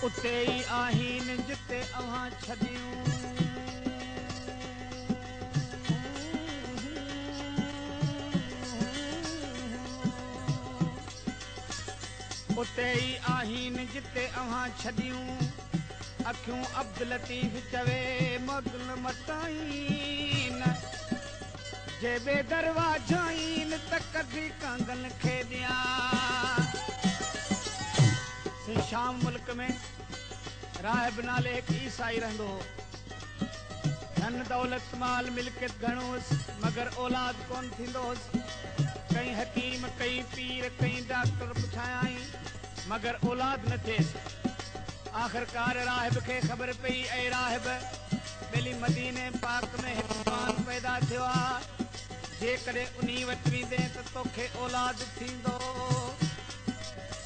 उते ई आहिन जिते अव्हां छॾियूं उते ई आहिन जिते अव्हां छॾियूं अखियूं अब्दुल लतीफ़ चवे मगल मटाइन जे बेदरवाजा आहिन त कढी कांगन खे ॾियां। शाम मुल्क में राहिब नाले एक ईसाई रहंदो हो। धन दौलत माल मिल्कियत घणो हुअसि मगर औलाद कोन थींदो हुअसि। कई हकीम कई पीर कई डॉक्टर पुछायाई मगर औलाद न थिएसि। आख़िरकार राहिब खे ख़बर पई ऐं राहिब ॿेली मदीने पाक में हिकु जवान पैदा थियो आहे जेकॾहिं उन्ही वटि वेंदे त तोखे औलाद थींदो।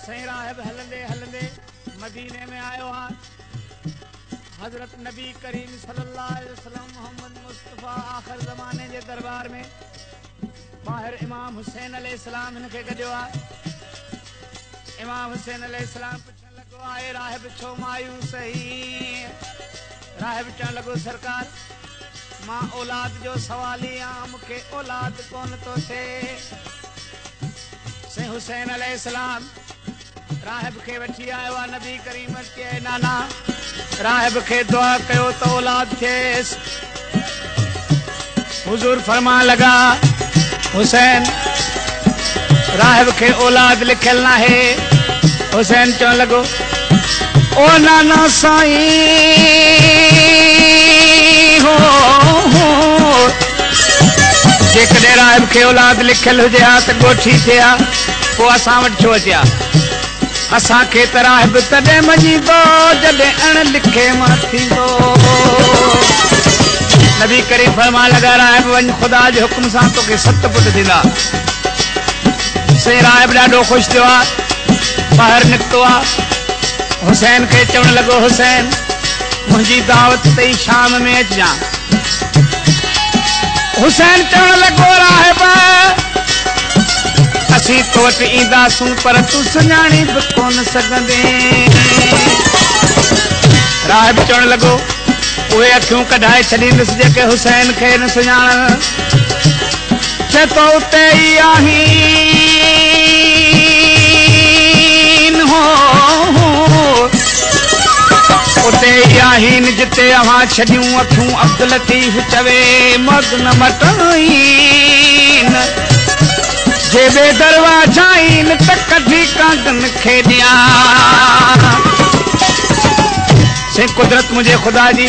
साईं राहिब हलंदे हलंदे मदीने में आयो आहे। हज़रत नबी करीम सल्लल्लाहु अलैहि वसल्लम मोहम्मद मुस्तफ़ा आख़िर ज़माने जे दरबार में ॿाहिरि इमाम हुसैन अलैहिस्सलाम हिन खे गॾियो आहे। इमाम हुसैन अलैहिस्सलाम पुछण लॻो आहे राहिब छो मायूस आई? राहिब चवण लॻो सरकार मां औलाद जो सवाल ई आहियां मूंखे औलाद कोन थो थिए। साईं हुसैन अलैहिस्सलाम राहिब खे वठी आयो आहे। नबी करीम चए नाना राहिब खे दुआ कयो त औलाद थिएसि। हुजूर फरमान लगा हुसैन राहिब खे औलाद लिखियल न आहे। हुसैन चवण लॻो ओ नाना साईं हो जेकॾहिं राहिब खे औलाद लिखियल हुजे हा त ॻोठी थिए हा पोइ असां वटि छो अचे हा? असांखे त राहिब तॾहिं मञींदो जॾहिं अण लिखे मां थींदो। नबी करीम फरमान लगा राहिब वञ ख़ुदा जे हुकुम सां तोखे 7 पुट थींदा। साईं राहिब ॾाढो ख़ुशि थियो आहे ॿाहिरि निकितो आहे। हुसैन खे चवण लॻो हुसैन मुंहिंजी दावत तई शाम में अचिजांइ। हुसैन चवण लॻो राहिब असीं तो वटि ईंदासूं पर तूं सुञाणी बि कोन सघंदे। राहिब चवण लॻो उहे अखियूं कढाए छॾींदुसि जेके हुसैन खे न सुञाणनि। चए तो उते ई आहिन हो उते ई आहिन जिते अव्हां छॾियूं अखियूं अब्दुल लतीफ़ चवे मगन मटाइन जे बेदरवाजा आहिन त कढी कांगन खे ॾियां। से कुदरत मुंहिंजे ख़ुदा जी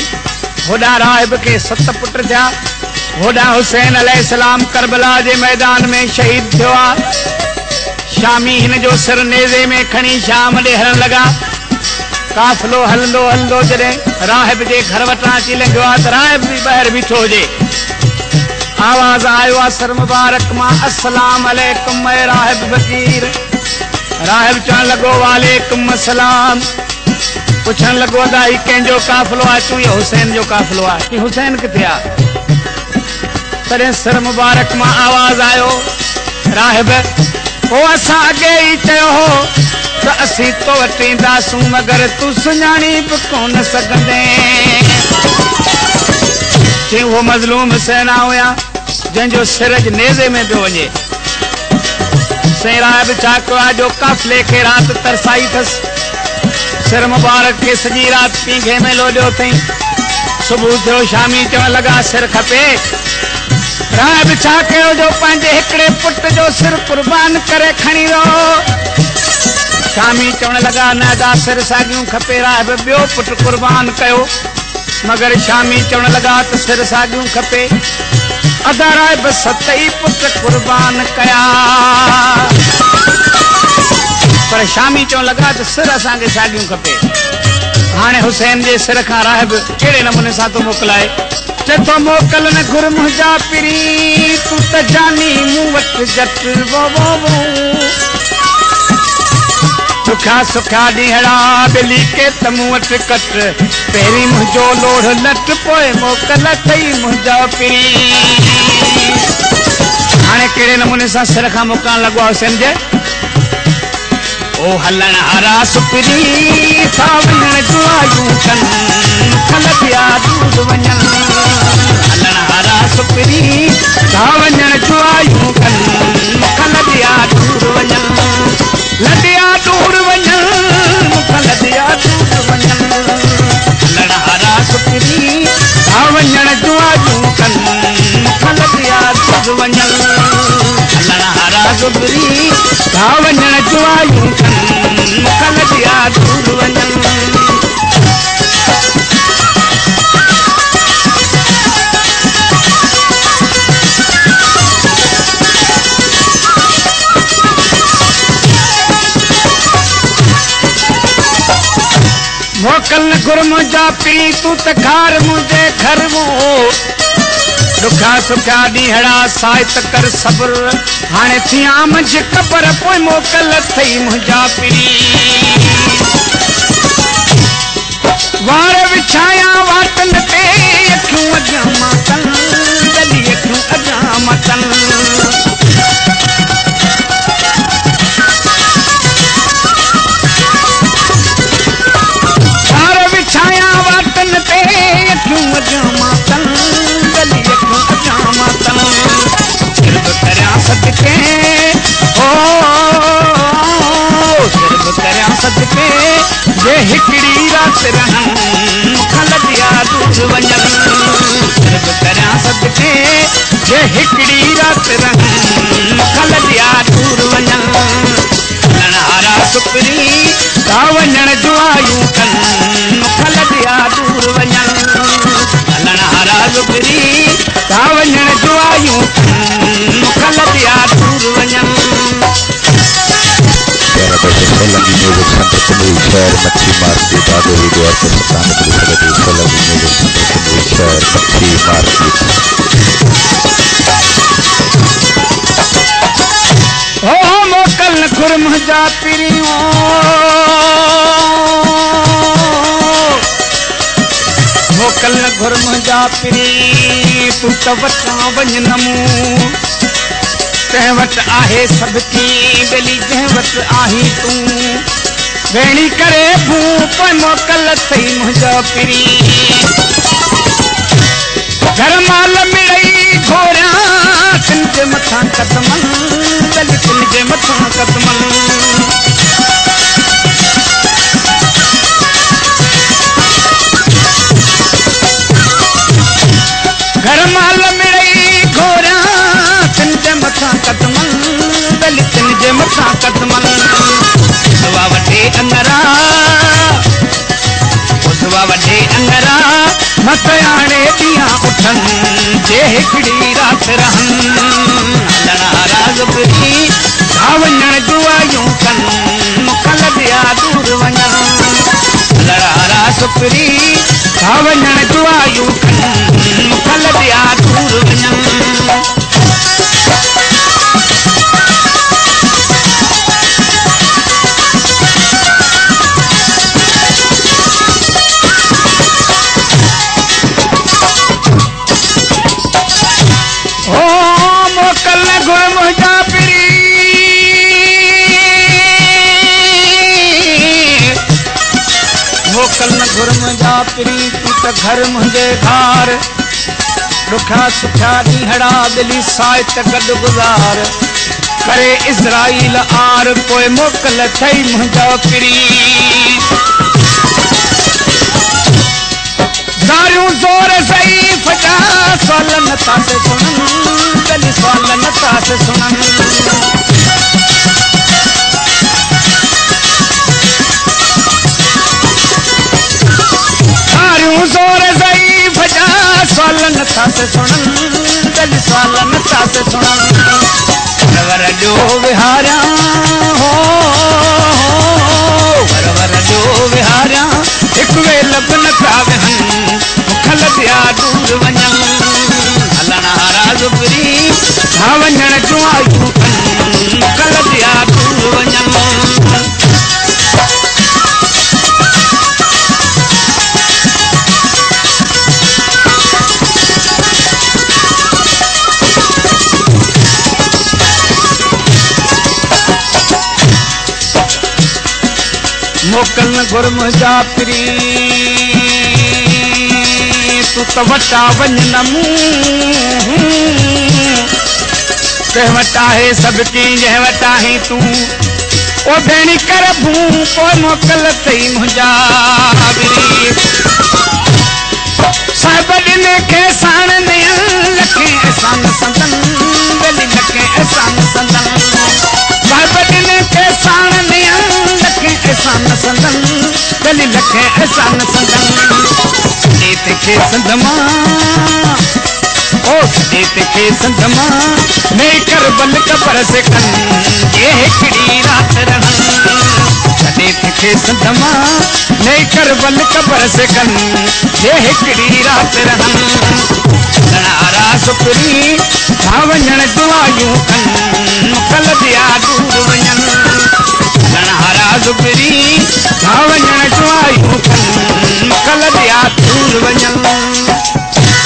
होॾा राहिब खे 7 पुट थिया। होॾा हुसैन अलैहिस्सलाम करबला जे मैदान में शहीद थियो आहे। शामी हिन जो सिर नेज़े में खणी शाम ॾे हलण लॻा। काफ़िलो हलंदो हलंदो जॾहिं राहिब जे घर वटां अची लंघियो आहे त राहिब बि ॿाहिरि बीठो हुजे। आवाज़ आयो आहे सर मुबारक मां अस्सलाम अलैकुम ऐ राहिब फ़कीर। राहिब चवण लॻो वालेकुम अस्सलाम। पुछण लॻो अदाई कंहिंजो काफ़िलो आहे? तूं हुसैन जो काफ़िलो आहे। कि हुसैन किथे आहे? तॾहिं सर मुबारक मां आवाज़ आयो राहिब पोइ असां अॻे ई चयो हो त असीं तो वटि ईंदासूं मगर तूं सुञाणी बि कोन सघंदे। चई उहो मज़लूम हुसैना हुया जंहिंजो सिर नेज़े में पियो वञे। साईं राहिब छा कयो आहे जो काफ़िले खे राति तरसाई अथसि। सिर मुबारक खे सॼी राति पींघे में लोॾियो अथई। सुबुह थियो शामी चवण लॻा सिर खपे। राहिब छा कयो जो पंहिंजे हिकिड़े पुट जो सिर कुर्बान करे खणी वियो। शामी चवण लॻा न अदा सिर साॻियूं खपे। राहिब ॿियो पुट कुर्बान कयो मगर शामी चवण लॻा त सिर साॻियूं खपे। अदा राहिब 7 ई पुट कुर्बान कया पर शामी चवण लॻा त सिर असांखे साॻियूं खपे। हाणे हुसैन जे सिर खां राहिब कहिड़े नमूने सां थो मोकिलाए। चए थो मोकल न घुर मुंहिंजा पिरी तूं त जानी मूं वटि जट वो सुखा सुखा ॾींहड़ा ॿिली के त मूं वटि कट पहिरीं मुंहिंजो लोढ़ लट पोइ मोकल अथई मुंहिंजा पिरी। हाणे कहिड़े नमूने सां सिर खां मोकिलण लॻो आहे हुसैन जे। ओ हलण हारा सुपरी सावण जुआयूं कन खल दिया दूध वञन हलण हारा सुपरी सावण जुआयूं कन खल दिया दूध वञन लदिया दूर वञन खल दिया दूध वञन हलण हारा सुपरी सावण जुआयूं कन खल दिया दूध वञन हलण हारा सुपरी सावण जुआयूं कन खल दिया दूध वञन मोकल गुरम जा पी तू त खार मुझे घर मो दुखा सुखा ॾींहड़ा साहित कर सब्र हाणे थिया मुंहिंजी ख़बर पोइ मोकल थई मुंहिंजा पीरी वार विछाया वाटन ते अखियूं अॻियां मातन गली अखियूं अॻियां मातन वार विछाया वाटन ते अखियूं अॻियां मातन गली अखियूं अॻियां मातन सिर्फ करियां सदके ओ सिर्फ करियां सदके जे हिकिड़ी रात रहन खल दिया दूर वञन सिर्फ करियां सदके जे हिकिड़ी रात रहन खल दिया दूर वञन हलण हारा सुपरी सावण जुआयूं कन खल दिया दूर वञन हलण हारा सुपरी सावण जुआयूं कन खल दिया दूर वञन सोलंगी म्यूजिक सेंटर कुंडली शहर मच्छी मार्केट आगे वीडियो आपको सत्तान पुलिस लगी सोलंगी म्यूजिक सेंटर कुंडली शहर मच्छी मार्केट ओ मोकल गुरम जा पीरियो मोकल गुरम जा पीरी तू त वटां वञ नमूं तंहिं वटि आहे सभु थी बेली जंहिं वटि आहीं तूं भेणी करे भूं पोइ मोकल अथई मुंहिंजा पीरी घर माल मिड़ई घोरियां तिन जे मथां कदमन बेली तिन जे मथां कदमन घर माल मिड़ई घोरियां तिन जे मथां कदमन बेली तिन जे मथां कदमन उज़वा वॾे अंगरा उज़वा वॾे अंगरा मत हाणे ॾींहं उथन जे हिकिड़ी रात रहन हलण हारा सुपरी सावण जुआयूं कन खल दिया दूर वञन हलण हारा सुपरी सावण जुआयूं कन खल दिया दूर वञन गुरम जा पीरी तू त घर मुंहिंजे घर दुखा सुखा ॾींहड़ा दिली साहित गॾु गुज़ार करे इज़राइल आर पोइ मोकल थई मुंहिंजा पीरी दारियूं ज़ोर सही फटा सवाल नथा से सुनन गली सवाल नथा से सुनन ज़ोर सही फटा सवाल नथा से सुनन गली सवाल नथा से सुनन वरवर जो विहारिया हो वरवर जो विहारिया हिक वे लब नथा वेहन खल दिया दूर वञन हलण हारा सुपरी सावण जुआयूं कन खल दिया दूर वञन मोकल न घुर मुंहिंजा पिरी तूं त वटा वञ न मूं कंहिं वटि आहे सभु की जंहिं वटि आहे तूं ओ भेणी कर भूं पोइ मोकल अथई मुंहिंजा साहिब ॾिने खे साण नयन लखे अहसान संदन वेली लखे अहसान संदन साहिब ॾिने खे साण नयन लखे अहसान संदन वेली लखे अहसान संदन ॾेत खे संद मां ओ ॾेत खे संद मां ने कर बल कबर से कन ये हिकिड़ी रात रहन ॾेत खे संद मां ने कर बल कबर से कन ये हिकिड़ी रात रहन घणा सुपरी था वञण दुआयूं कन कल ॿिया दूर वञनि घणा